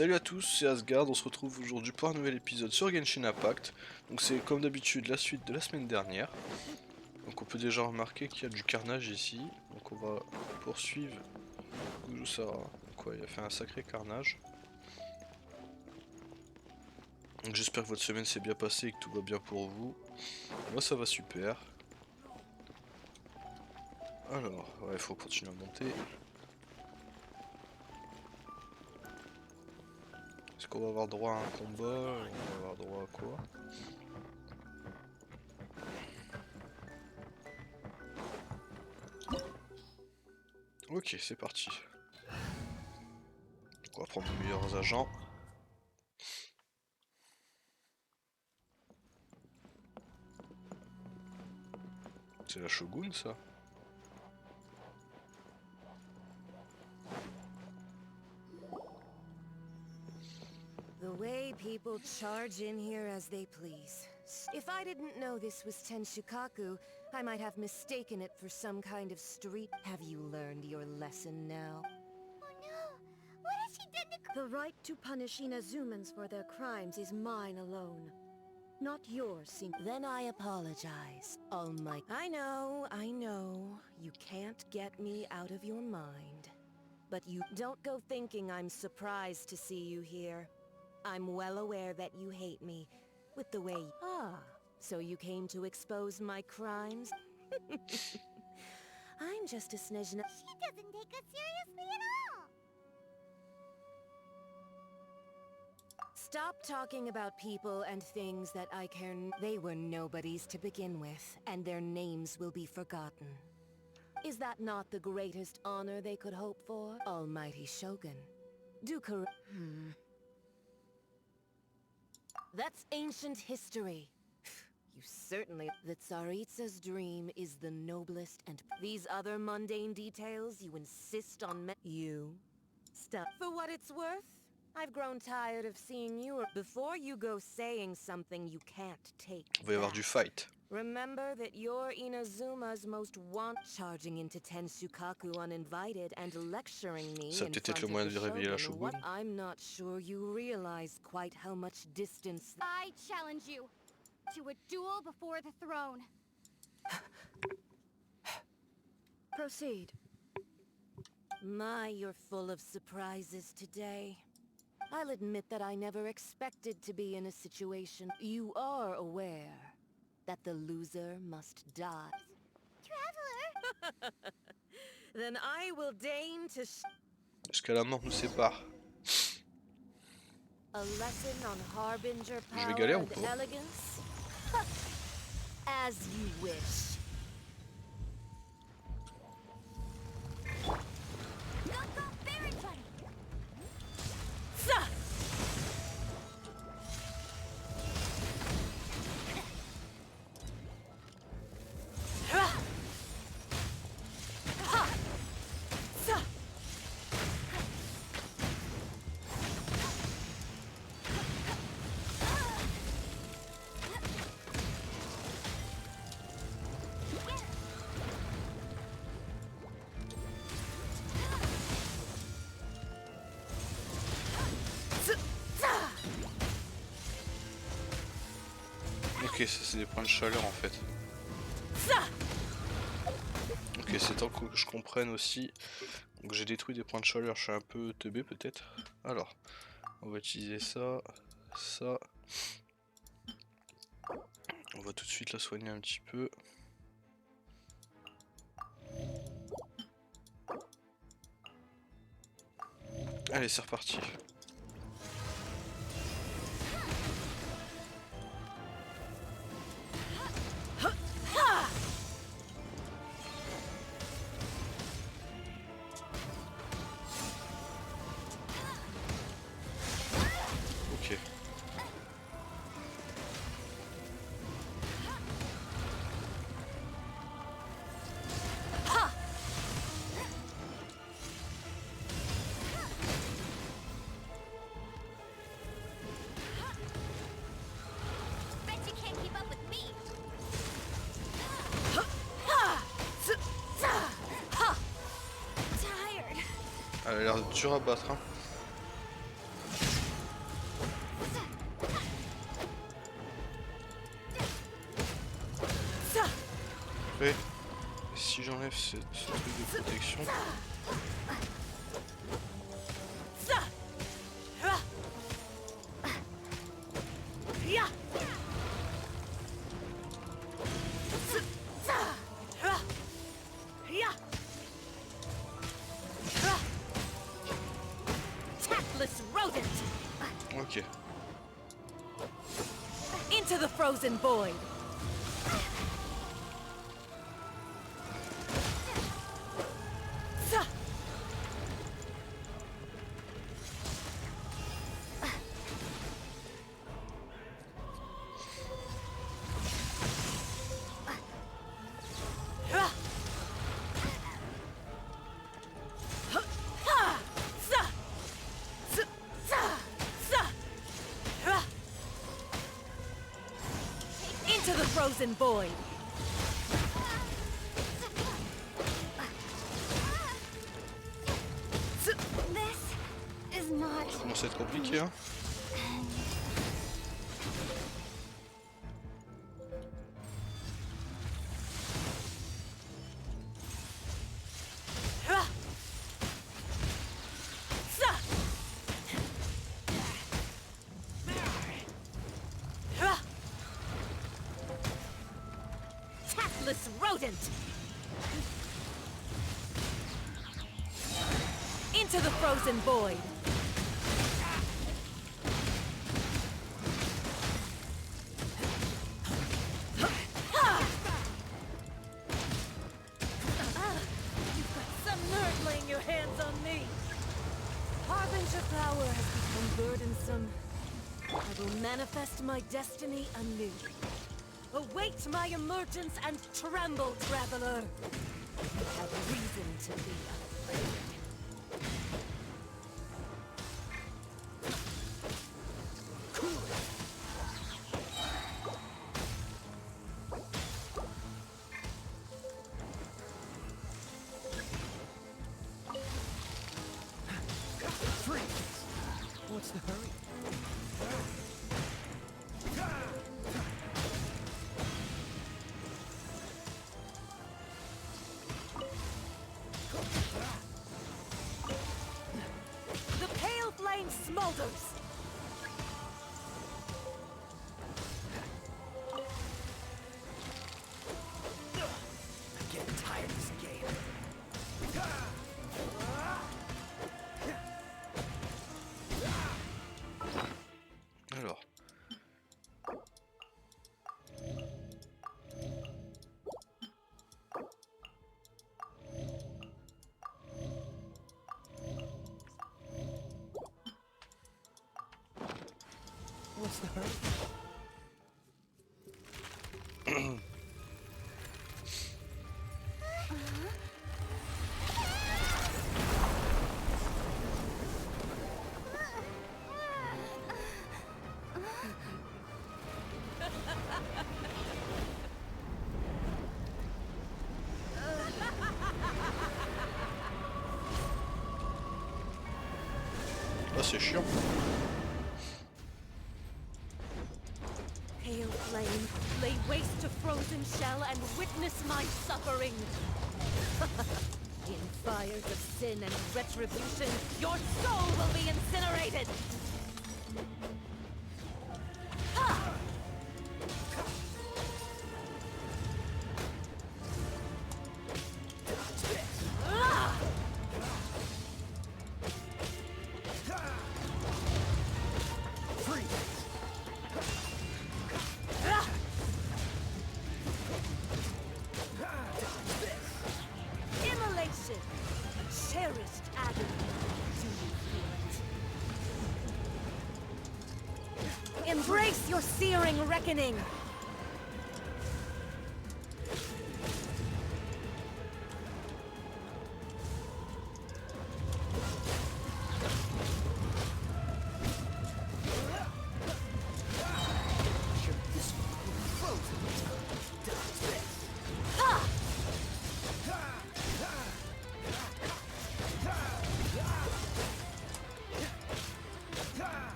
Salut à tous, c'est Asgard, on se retrouve aujourd'hui pour un nouvel épisode sur Genshin Impact. Donc c'est comme d'habitude la suite de la semaine dernière. Donc on peut déjà remarquer qu'il y a du carnage ici. Donc on va poursuivre Sarah. Donc ouais, il a fait un sacré carnage. Donc j'espère que votre semaine s'est bien passée et que tout va bien pour vous. Moi ça va super. Alors, ouais, il faut continuer à monter. Est-ce qu'on va avoir droit à un combat? On va avoir droit à quoi? Ok, c'est parti. Donc on va prendre nos meilleurs agents. C'est la shogun ça? The way people charge in here as they please. If I didn't know this was Tenshukaku, I might have mistaken it for some kind of street. Have you learned your lesson now? Oh no! What has she done to... The right to punish Inazumans for their crimes is mine alone. Not yours, Then I apologize, Almighty. I know. You can't get me out of your mind. But you don't go thinking I'm surprised to see you here. I'm well aware that you hate me, with the way... so you came to expose my crimes? I'm just a snezhna... She doesn't take us seriously at all! Stop talking about people and things that I care They were nobodies to begin with, and their names will be forgotten. Is that not the greatest honor they could hope for? Almighty Shogun. Do correct... That's ancient history. You certainly... The Tsaritsa's dream is the noblest and... These other mundane details you insist on You... Stop. For what it's worth, I've grown tired of seeing you... Before you go saying something you can't take Il va y avoir du fight. Remember that you're Inazuma's most charging into Tenshukaku uninvited and lecturing me Ça in peut-être être front le of moyen the de réveiller la shogun. shogun. I'm not sure you realize quite how much distance... I challenge you to a duel before the throne. proceed. My, you're full of surprises today. I'll admit that I never expected to be in a situation... You are aware that the loser must die. Traveler! Then I will deign to... Jusqu'à la mort nous sépare. A lesson on harbinger Je vais power galérer ou and pas? elegance? As you wish. Go, very funny! Sa! Ok, ça c'est des points de chaleur en fait. Ok, c'est temps que je comprenne aussi. Donc j'ai détruit des points de chaleur, je suis un peu teubé peut-être. Alors, on va utiliser ça, ça. On va tout de suite la soigner un petit peu. Allez, c'est reparti. Ok. Bet you can't keep up with me! Tired. Elle a l'air dur à battre. Hein. Après, si j'enlève ce truc de protection... Ok. Into the frozen void. Into the frozen void. This is not. Ça commence à être compliqué, hein. Rodent. Into the frozen void. You've got some nerve laying your hands on me. Harbinger power has become burdensome. I will manifest my destiny anew. Await my emergence and tremble, traveler. You have reason to be afraid. What's the hurry? Smolders. I'm getting tired of this game. Alors. What's the hurry? Ah, c'est chiant. Pale flame, lay waste to frozen shell and witness my suffering. In fires of sin and retribution, your soul will be incinerated. Ha! Ah! Immolation, a cherished agony. Do you feel it? Embrace your searing reckoning.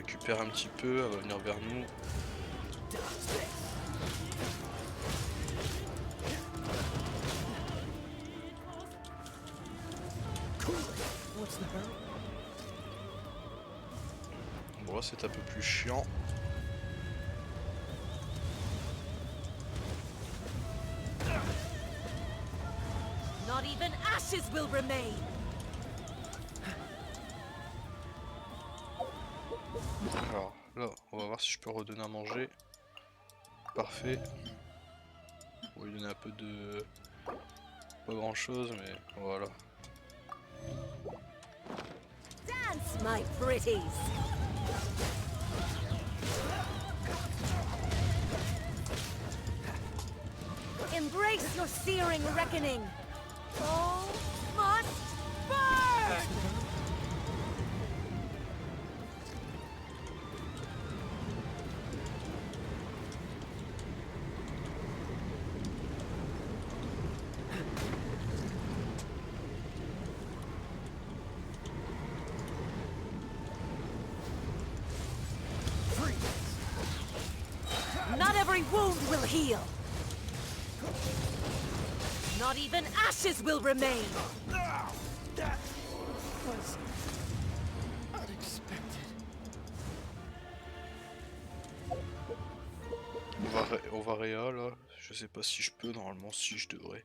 récupère un petit peu, elle va venir vers nous. What's the hurry? Bon là c'est un peu plus chiant. Not even ashes will remain. Alors là on va voir si je peux redonner à manger. Parfait. On va lui donner un peu de... pas grand chose mais voilà. Dance, my pretties. Embrace your searing reckoning. All must burn! Not every wound will heal. Not even ashes will remain. That was unexpected. On va réa là, je sais pas si je peux, normalement si je devrais.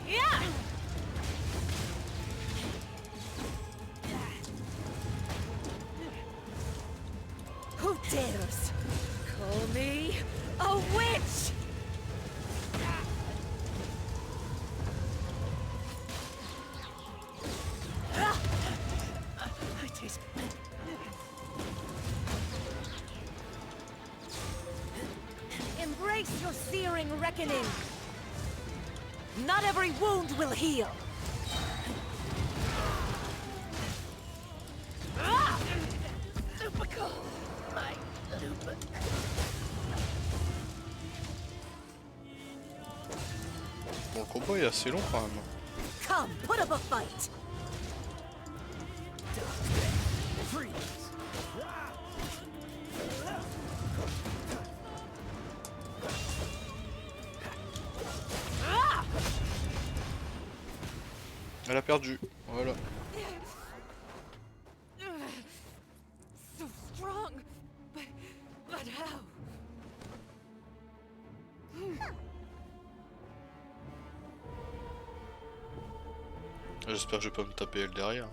Yeah! Who dares call me a witch? I taste. Embrace your searing reckoning. Not every wound will heal. Typical. My stupid. Bon le combat est assez long quand même. Come, put up a fight. Freeze. Elle a perdu, voilà. So strong, but how? J'espère que je vais pas me taper elle derrière.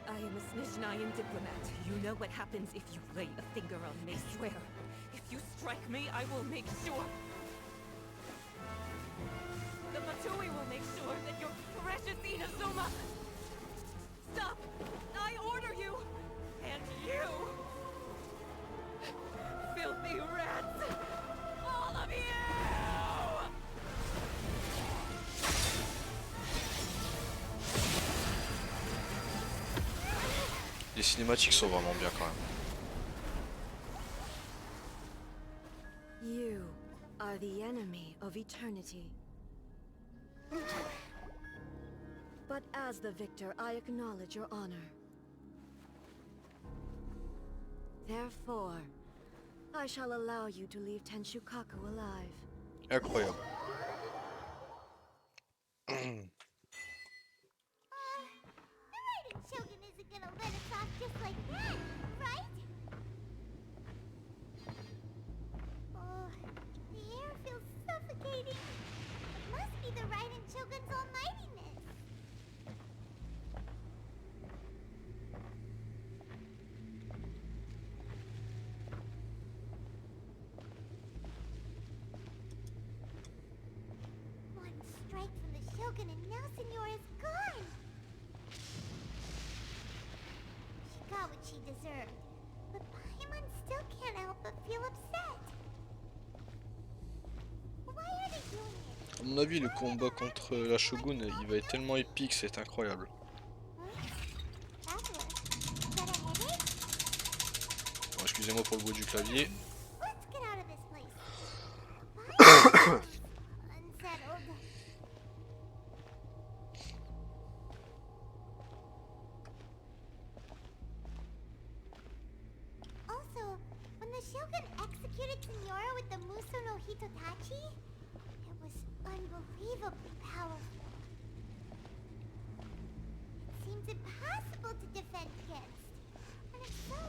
I am a Snezhnayan diplomat. You know what happens if you lay a finger on me. I swear, if you strike me, I will make sure. The Matui will make sure that your precious Inazuma. Stop! I order you! And you! Filthy rats! All of you! Les cinématiques sont vraiment bien quand même. You are the enemy of eternity. But as the victor, I acknowledge your honor. Therefore, I shall allow you to leave Tenshukaku alive. Incroyable. The Raiden Shogun isn't gonna let us off just like that, right? Oh, the air feels suffocating. It must be the Raiden Shogun's almightiness. One strike from the Shogun and now Signora's gone. She got what she deserved. But Paimon still can't help but feel upset. Why are they doing it? À mon avis, le combat contre la shogun, il va être tellement épique, c'est incroyable. Traveler, got a headache? Bon, excusez-moi pour le bruit du clavier. Let's get out of this place. Paimon unsettled. Also, when the shogun executed Signora with the Muso no Hitotachi, it was unbelievably powerful. It seems impossible to defend against. And if so,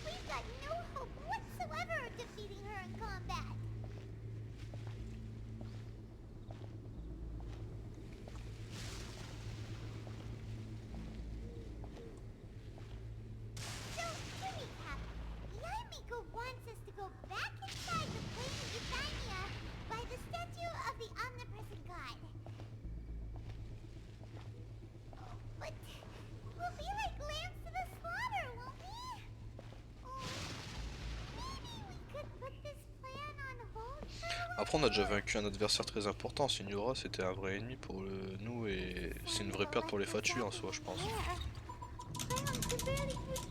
we've got no hope whatsoever of defeating her in combat. So, to recap, Yaimiko wants us to go back inside the plane of Euthymia by the statue of the omnipresent god. But we'll be like lambs to the slaughter, won't we? Oh, maybe we could put this plan on hold for a while. Après, on a déjà vaincu un adversaire très important. Signora, c'était un vrai ennemi pour nous et c'est une vraie perte pour les Fatu en soi, je pense. Paimon could barely breathe.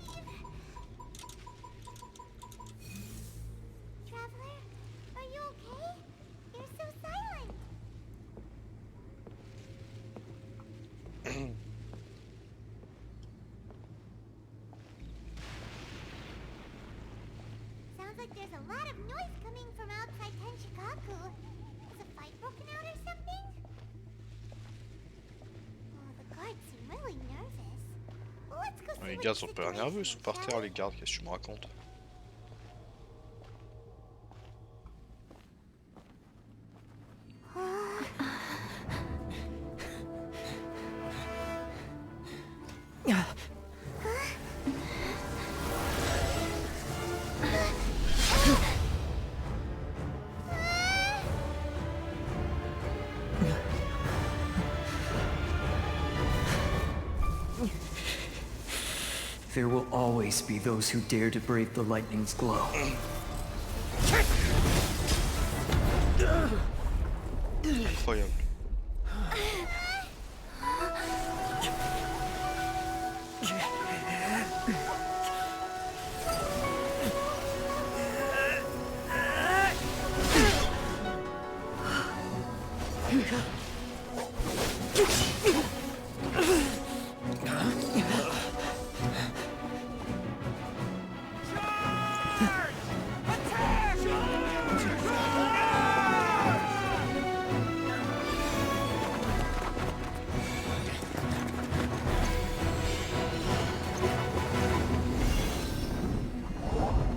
Traveler, are you okay? You're so silent. Sounds like there's a lot of noise coming from outside Tenshikaku. Has a fight broken out or something? Oh, the guards seem really nervous. Let's go see Les what gardes the sont pas nerveux, ils sont situation par is, terre shall les we? gardes, qu'est-ce que tu me racontes? There will always be those who dare to brave the lightning's glow. Incroyable.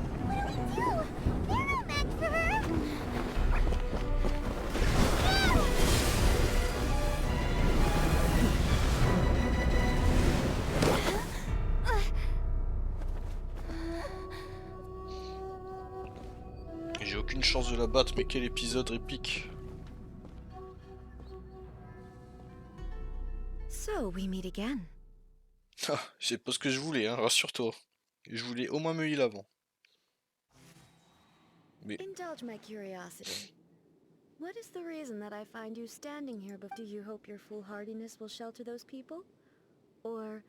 What do we do? They're no match for her. J'ai aucune chance de la battre, mais quel épisode épique. So we meet again. Ah, c'est pas ce que je voulais, hein, rassure-toi. Je voulais au moins me heal avant. Mais Indulge my curiosity. What is the reason that I find you standing here, but do you hope your foolhardiness will shelter those people? Or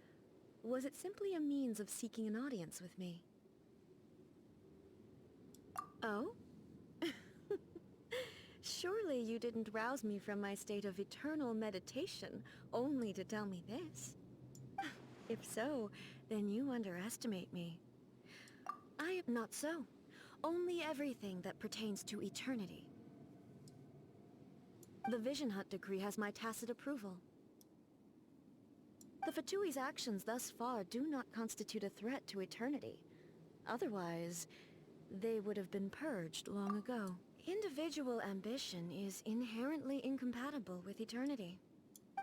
was it simply a means of seeking an audience with me? Oh? Surely you didn't rouse me from my state of eternal meditation only to tell me this. If so, then you underestimate me. I am not so. Only everything that pertains to eternity. The Vision Hut decree has my tacit approval. The Fatui's actions thus far do not constitute a threat to eternity. Otherwise, they would have been purged long ago. Individual ambition is inherently incompatible with eternity.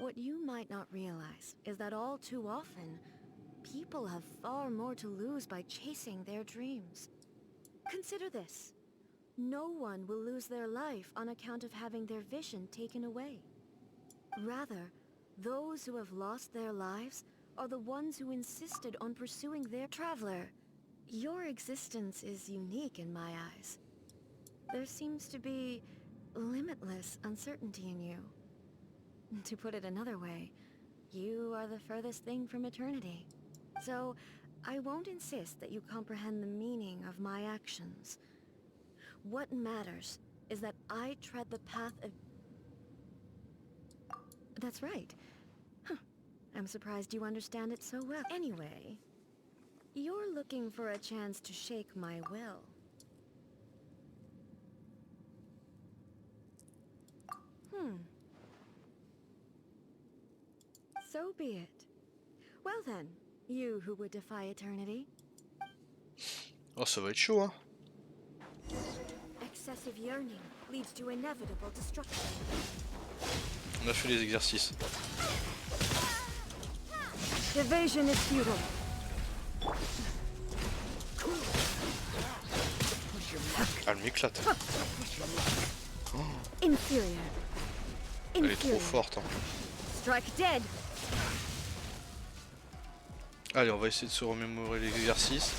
What you might not realize is that all too often, people have far more to lose by chasing their dreams. Consider this. No one will lose their life on account of having their vision taken away. Rather, those who have lost their lives are the ones who insisted on pursuing their traveler. Your existence is unique in my eyes. There seems to be limitless uncertainty in you. To put it another way, you are the furthest thing from eternity. So, I won't insist that you comprehend the meaning of my actions. What matters is that I tread the path of... That's right. Huh. I'm surprised you understand it so well. Anyway, you're looking for a chance to shake my will. So be it. Well then, you who would defy eternity. Oh, ça va être chaud, hein. Excessive yearning leads to inevitable destruction. On a fait les exercices. Evasion is futile. Ah, elle m'éclate. Inferior. Elle est trop forte, hein. Strike dead. Allez, on va essayer de se remémorer les exercices.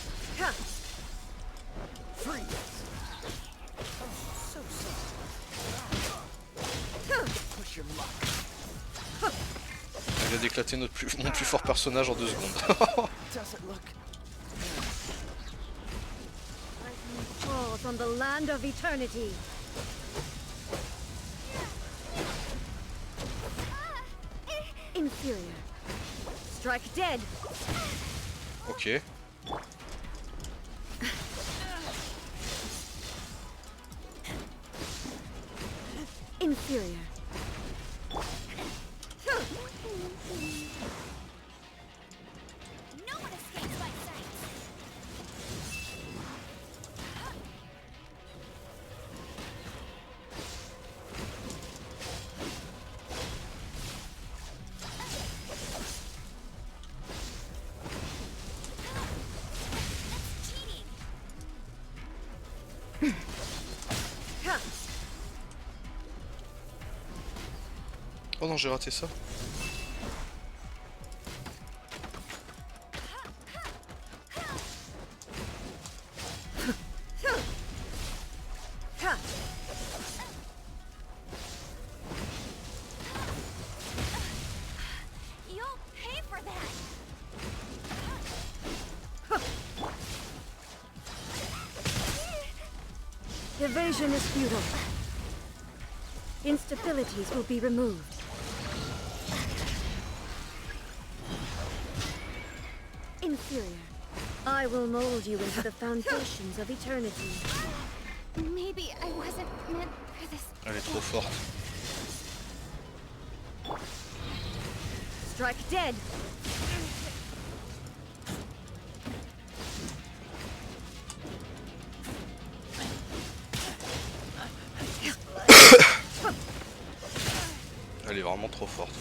On vient d'éclater mon plus fort personnage en 2 secondes. Falls on the land of eternity. Inferior. Strike dead. Ok. Inferior. No one escapes my sight. Oh non, j'ai raté ça. You'll pay for that. Evasion is futile. Instabilities will be removed. Inferior. I will mold you into the foundations of eternity. Maybe I wasn't meant for this. Elle est trop forte. Strike dead. Elle est vraiment trop forte.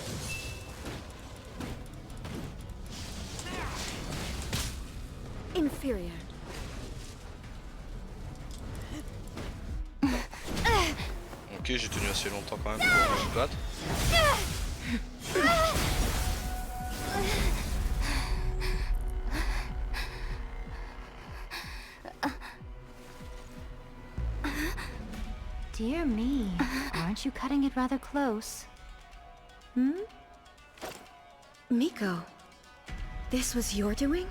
Inferior. Ok, j'ai tenu assez longtemps quand même pour me battre. Dear me, aren't you cutting it rather close? Hmm? Miko, this was your doing?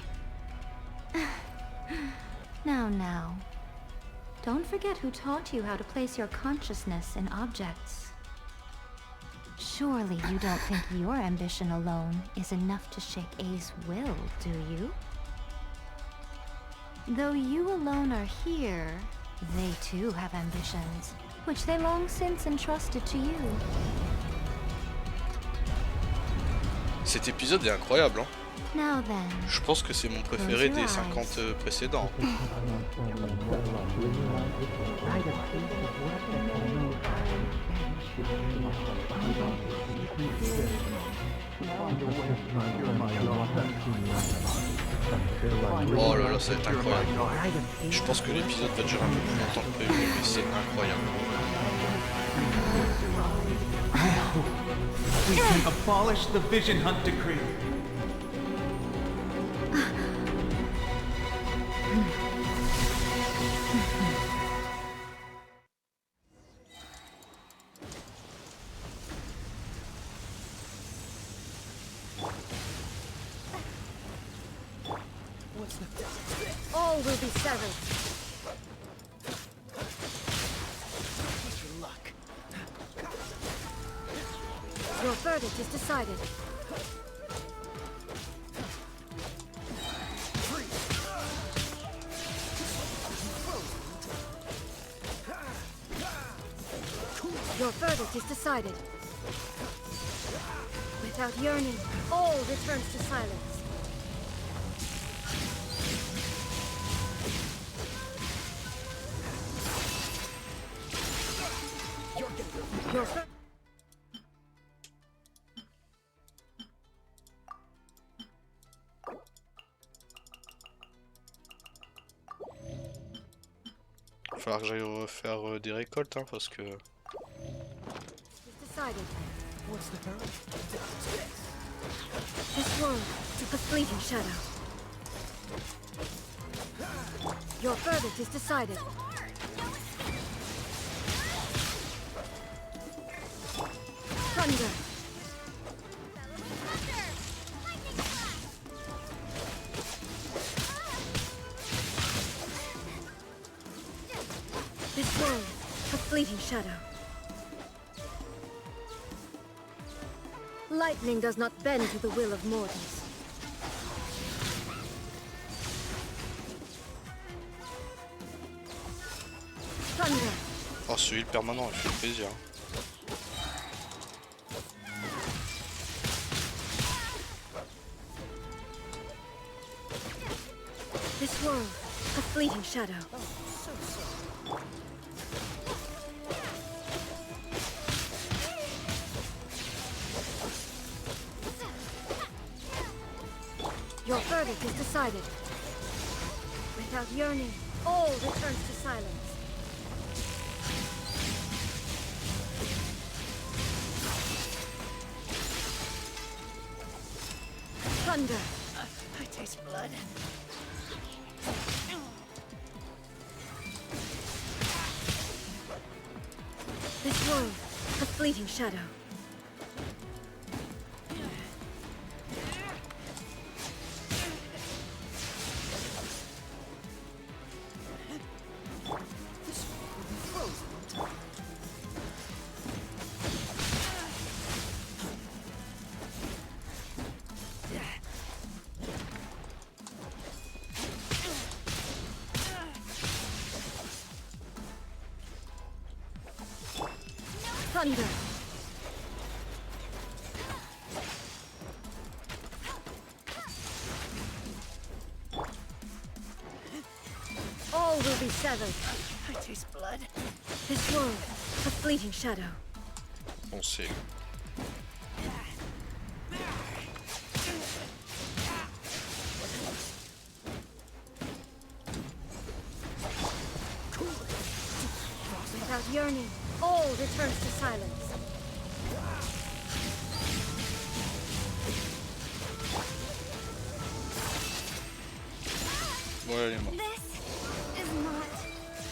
Now. Don't forget who taught you how to place your consciousness in objects. Surely you don't think your ambition alone is enough to shake A's will, do you? Though you alone are here, they too have ambitions, which they long since entrusted to you. Cet épisode est incroyable, hein. Now then. Je pense que c'est mon préféré des 50 précédents. Oh là là, ça va être incroyable. Je pense que l'épisode va durer un peu plus longtemps que prévu, mais c'est incroyable. We can abolish the Vision Hunt decree. All will be severed. Your verdict is decided. Your verdict is decided. Without yearning, all returns to silence. Your ver- Il va falloir que j'aille refaire des récoltes, hein, parce que... is decided. This world, a fleeting shadow. Your verdict is decided. Thunder. This world, a fleeting shadow. Lightning does not bend to the will of mortals. Thunder. Oh, ce heal permanent, il fait plaisir. This world, a fleeting shadow. Your verdict is decided. Without yearning, all returns to silence. Thunder. I taste blood. This world, a fleeting shadow. Thunder. All will be severed. I taste blood. This world, a fleeting shadow. On sait. Without yearning, all returns to silence. Ouais, elle est morte. This is not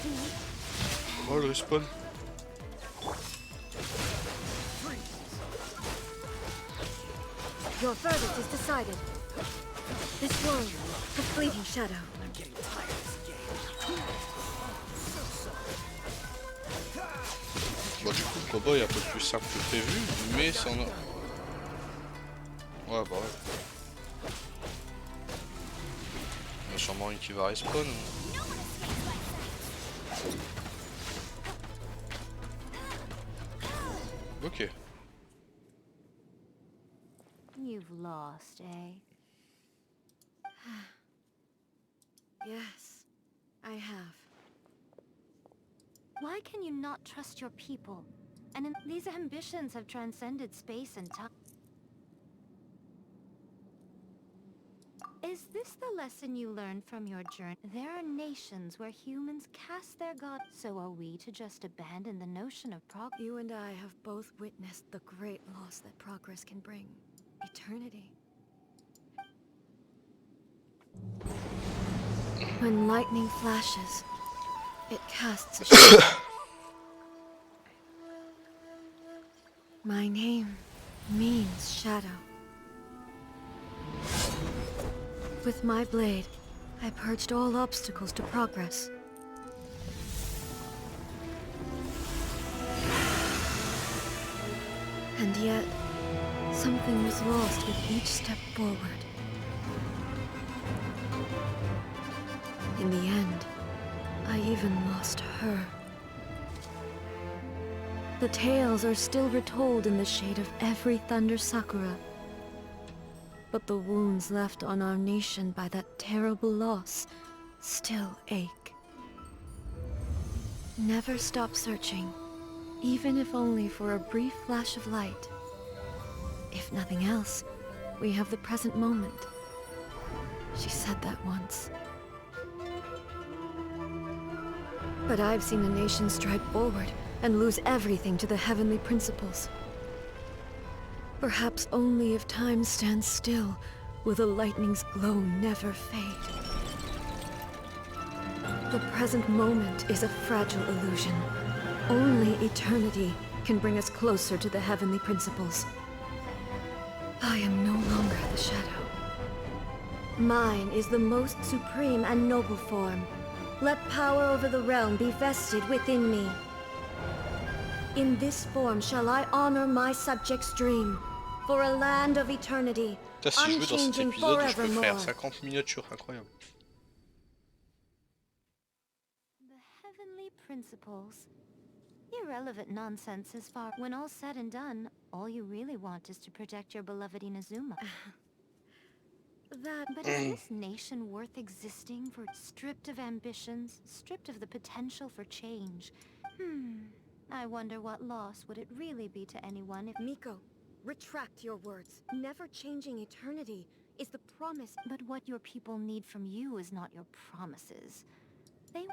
the Oh, le respawn. Your verdict is decided. This world, a fleeting shadow. I'm getting tired of this game. Bon, du coup, le combat est un peu plus simple que prévu, mais ça en a... Ouais, bah ouais. Il y en a sûrement une qui va respawn. Ok. You've lost, eh? Yes, I have. Why can you not trust your people? And these ambitions have transcended space and time. Is this the lesson you learned from your journey? There are nations where humans cast their god. So are we to just abandon the notion of progress? You and I have both witnessed the great loss that progress can bring. Eternity. When lightning flashes, it casts a shadow. My name means shadow. With my blade, I purged all obstacles to progress. And yet, something was lost with each step forward. In the end, I even lost her. The tales are still retold in the shade of every Thunder Sakura. But the wounds left on our nation by that terrible loss still ache. Never stop searching, even if only for a brief flash of light. If nothing else, we have the present moment. She said that once. But I've seen a nation stride forward and lose everything to the heavenly principles. Perhaps only if time stands still will the lightning's glow never fade. The present moment is a fragile illusion. Only eternity can bring us closer to the heavenly principles. I am no longer the shadow. Mine is the most supreme and noble form. Let power over the realm be vested within me. In this form shall I honor my subject's dream, for a land of eternity, Putain, si je veux dans cet unchanging épisode, je peux forevermore. faire 50 miniatures, incroyable. The heavenly principles. Irrelevant nonsense as far. When all's said and done, all you really want is to protect your beloved Inazuma. But is this nation worth existing for? Stripped of ambitions, stripped of the potential for change? I wonder what loss would it really be to anyone if— Miko, retract your words. Never changing eternity is the promise. But what your people need from you is not your promises. They—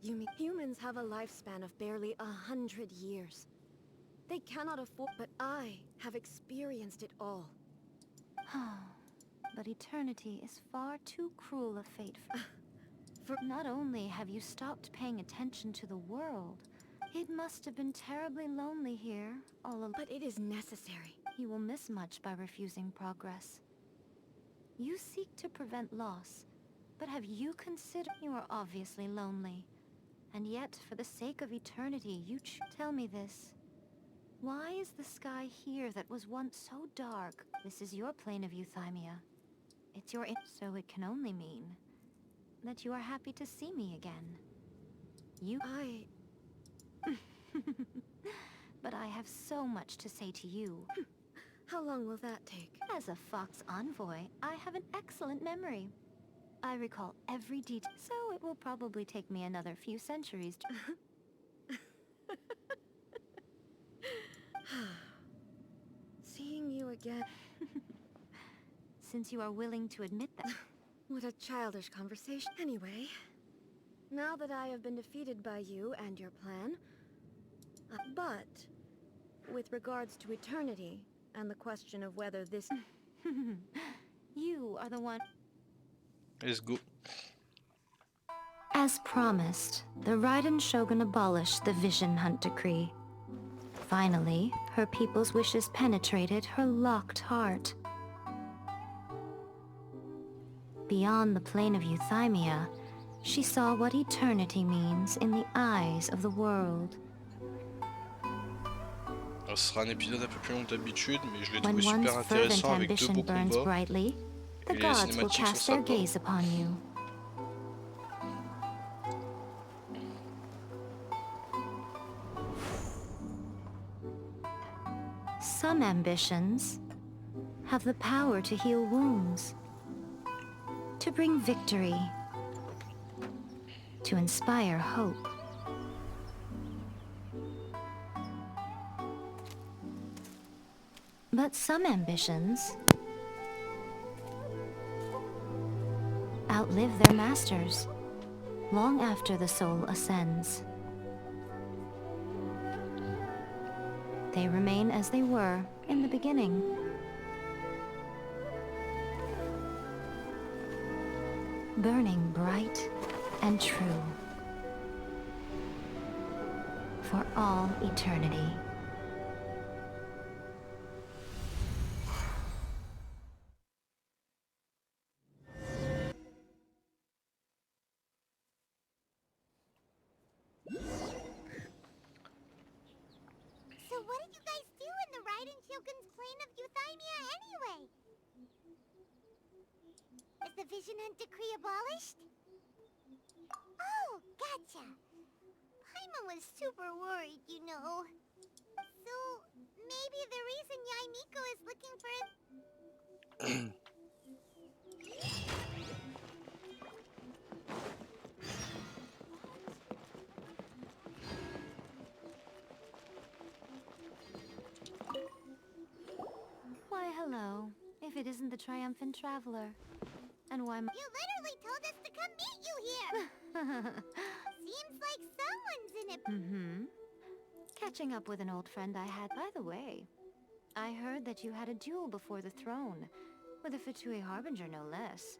You mean humans have a lifespan of barely 100 years. They cannot afford, but I have experienced it all. But eternity is far too cruel a fate for— Not only have you stopped paying attention to the world, it must have been terribly lonely here, all alone. But it is necessary. You will miss much by refusing progress. You seek to prevent loss, but have you considered— You are obviously lonely, and yet, for the sake of eternity, you tell me this. Why is the sky here that was once so dark? This is your plane of euthymia. It's your— So it can only mean that you are happy to see me again. But I have so much to say to you. How long will that take? As a Fox envoy, I have an excellent memory. I recall every detail, so it will probably take me another few centuries to— Seeing you again. Since you are willing to admit that. What a childish conversation. Anyway, now that I have been defeated by you and your plan, but with regards to eternity and the question of whether this— You are the one— Let's go. As promised, the Raiden Shogun abolished the Vision Hunt Decree. Finally, her people's wishes penetrated her locked heart. Beyond the plane of euthymia, she saw what eternity means in the eyes of the world. Alors, ce sera un épisode un peu plus long que d'habitude, mais je l'ai When trouvé one's super fervent intéressant avec deux ambition beaux burns combats. brightly, the Et les gods will cinématiques cast sont their sympas. gaze upon you. Some ambitions have the power to heal wounds, to bring victory, to inspire hope. But some ambitions outlive their masters long after the soul ascends. They remain as they were in the beginning. Burning bright and true for all eternity. shogun's plane of euthymia anyway? Is the visionant decree abolished? Oh, gotcha. Paimon was super worried, you know. So, maybe the reason Yaimiko is looking for it... Why, hello. If it isn't the triumphant traveler. And why You literally told us to come meet you here! Seems like someone's in it. Mm-hmm. Catching up with an old friend I had. By the way, I heard that you had a duel before the throne. With a Fatui Harbinger, no less.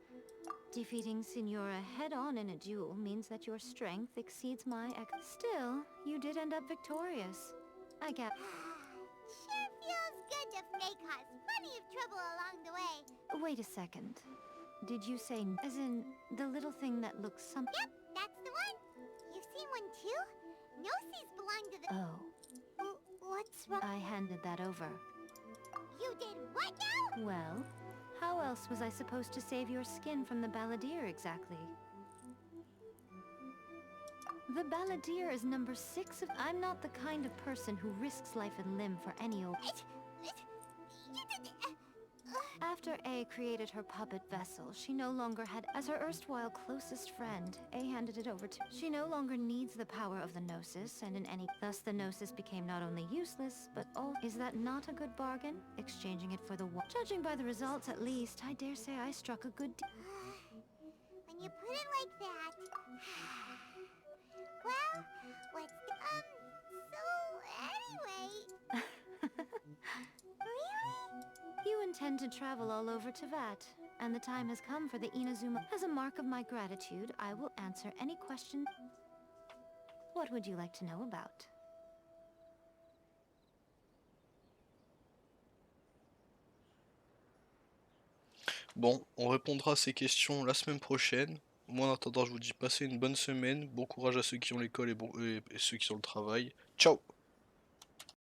Defeating Signora head-on in a duel means that your strength exceeds my Still, you did end up victorious. I get... Sure feels good to fake cause plenty of trouble along the way. Wait a second. Did you say as in the little thing that looks some... Yep, that's the one. You've seen one too? Gnosis belong to the... Oh, What's wrong? I handed that over. You did what now? Well, how else was I supposed to save your skin from the balladeer exactly? The balladeer is number 6 of... I'm not the kind of person who risks life and limb for any old... After A created her puppet vessel, she no longer had... As her erstwhile closest friend, A handed it over to... She no longer needs the power of the Gnosis, and in any... Thus the Gnosis became not only useless, but all... Is that not a good bargain? Exchanging it for the... Judging by the results at least, I dare say I struck a good deal. When you put it like that... Well, what's the... So, anyway... Really? You intend to travel all over Tevat, and the time has come for the Inazuma. As a mark of my gratitude, I will answer any question. What would you like to know about? Bon, on répondra à ces questions la semaine prochaine. Moi en attendant, je vous dis passez une bonne semaine, bon courage à ceux qui ont l'école et ceux qui ont le travail. Ciao!